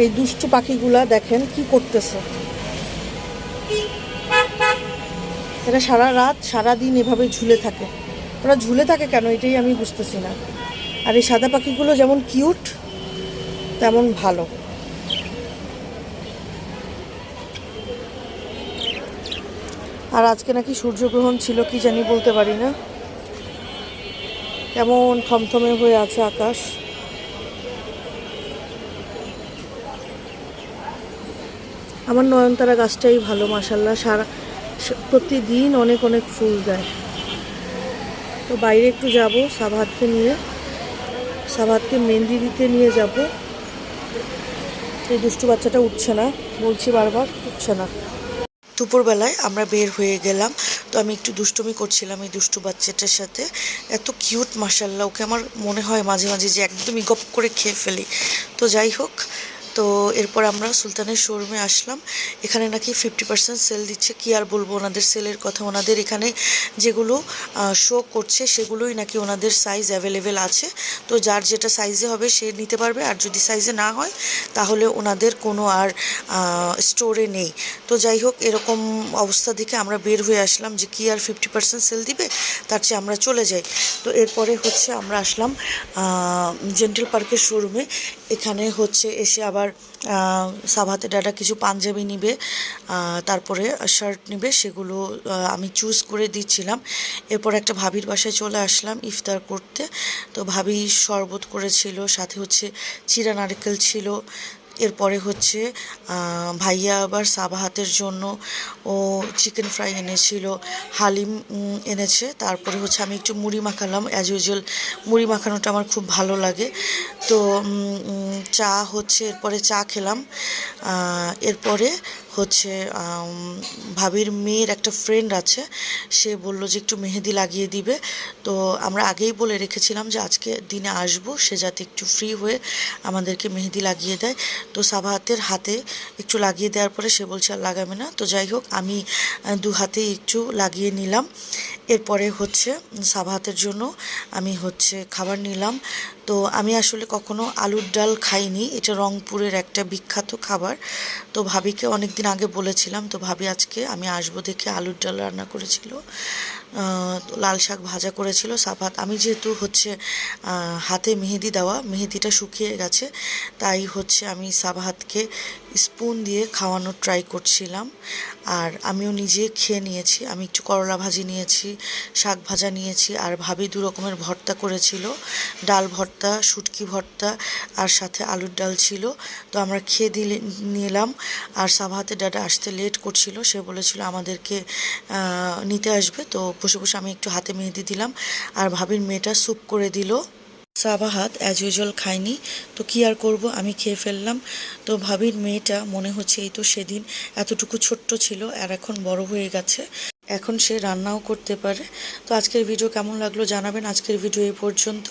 এই দুষ্টু পাখিগুলা দেখেন কি করতেছে। এরা সারা রাত সারা দিন এভাবে ঝুলে থাকে। ওরা ঝুলে থাকে কেন এটাই আমি বুঝতেছি না। আর এই সাদা পাখিগুলো যেমন কিউট তেমন ভালো। আর আজকে নাকি সূর্যগ্রহণ ছিল, কি জানি বলতে পারি না। কেমন থমথমে হয়ে আছে আকাশ। আমার নয়নতারা গাছটাই ভালো মাশাল্লাহ, প্রতিদিন অনেক অনেক ফুল দেয়। তো বাইরে একটু যাব সাবাহাতকে নিয়ে, সাবাহাতকে মেহেন্দি দিতে নিয়ে যাব। এই দুষ্টু বাচ্চাটা উঠছে না, বলছি বারবার উঠছে না। দুপুরবেলায় আমরা বের হয়ে গেলাম। তো আমি একটু দুষ্টুমি করছিলাম এই দুষ্টু বাচ্চাটার সাথে। এত কিউট মাশাল্লাহ, ওকে আমার মনে হয় মাঝে মাঝে যে একদমই গপ করে খেয়ে ফেলি। তো যাই হোক, তো এরপর আমরা সুলতানের শোরুমে আসলাম। এখানে নাকি 50% সেল দিচ্ছে। কি আর বলবো ওনাদের সেলের কথা। ওনাদের এখানে যেগুলো শো করছে সেগুলোই নাকি ওনাদের সাইজ অ্যাভেলেবেল আছে। তো যার যেটা সাইজে হবে সে নিতে পারবে, আর যদি সাইজে না হয় তাহলে ওনাদের কোনো আর স্টোরে নেই। তো যাই হোক, এরকম অবস্থা দেখে আমরা বের হয়ে আসলাম যে কি আর 50% সেল দিবে, তার চেয়ে আমরা চলে যাই। তো এরপরে হচ্ছে আমরা আসলাম জেন্টেল পার্কের শোরুমে। এখানে হচ্ছে এসে আবার সাবাহাতে ডাটা কিছু পাঞ্জাবি নিবে, তারপরে শার্ট নিবে, সেগুলো আমি চুজ করে দিচ্ছিলাম। এরপর একটা ভাবির বাসায় চলে আসলাম ইফতার করতে। তো ভাবি শরবত করেছিল, সাথে হচ্ছে চিরা নারকেল ছিল। এরপরে হচ্ছে ভাইয়া আবার সাবাহাতের জন্য ও চিকেন ফ্রাই এনেছিল, হালিম এনেছে। তারপরে হচ্ছে আমি একটু মুড়ি মাখালাম, অ্যাজ ইউজুয়াল মুড়ি মাখানোটা আমার খুব ভালো লাগে। তো চা হচ্ছে, এরপরে চা খেলাম। এরপরে হচ্ছে ভাবির মেয়ের একটা ফ্রেন্ড আছে, সে বলল যে একটু মেহেদি লাগিয়ে দিবে। তো আমরা আগেই বলে রেখেছিলাম যে আজকে দিনে আসবো, সে যাতে একটু ফ্রি হয়ে আমাদেরকে মেহেদি লাগিয়ে দেয়। তো সাবাহাতের হাতে একটু লাগিয়ে দেওয়ার পরে সে বলছে আর লাগাবে না। তো যাই হোক, আমি দু হাতেই একটু লাগিয়ে নিলাম। এরপরে হচ্ছে সাবাহাতের জন্য আমি হচ্ছে খাবার নিলাম। তো আমি আসলে কখনো আলুর ডাল খাইনি, এটা রংপুরের একটা বিখ্যাত খাবার। তো ভাবিকে অনেক দিন আগে বলেছিলাম, তো ভাবি আজকে আমি আসবো দেখে আলুর ডাল রান্না করেছিল, লাল শাক ভাজা করেছিল। সাবাহাত, আমি যেহেতু হচ্ছে হাতে মেহেদি দেওয়া, মেহেদিটা শুকিয়ে গেছে, তাই হচ্ছে আমি সাবাহাতকে স্পুন দিয়ে খাওয়ানোর ট্রাই করছিলাম। আর আমিও নিজে খেয়ে নিয়েছি। আমি একটু করলা ভাজি নিয়েছি, শাক ভাজা নিয়েছি, আর ভাবি দু রকমের ভর্তা করেছিল, ডাল ভর্তা, শুটকি ভর্তা, আর সাথে আলুর ডাল ছিল। তো আমরা খেয়ে নিলাম। আর সাবাহাতের ডাটা আসতে লেট করছিল, সে বলেছিল আমাদেরকে নিতে আসবে। তো বসে বসে আমি একটু হাতে মেহেদি দিলাম, আর ভাবির মেয়েটা স্যুপ করে দিল। সাবাহাত অ্যাজ ইউজুয়াল খাইনি, তো কি আর করব, আমি খেয়ে ফেললাম। তো ভাবির মেয়েটা মনে হচ্ছে এই তো সেদিন এতটুকু ছোট্ট ছিল আর এখন বড় হয়ে গেছে, এখন সে রান্নাও করতে পারে। তো আজকের ভিডিও কেমন লাগলো জানাবেন। আজকের ভিডিও এই পর্যন্ত।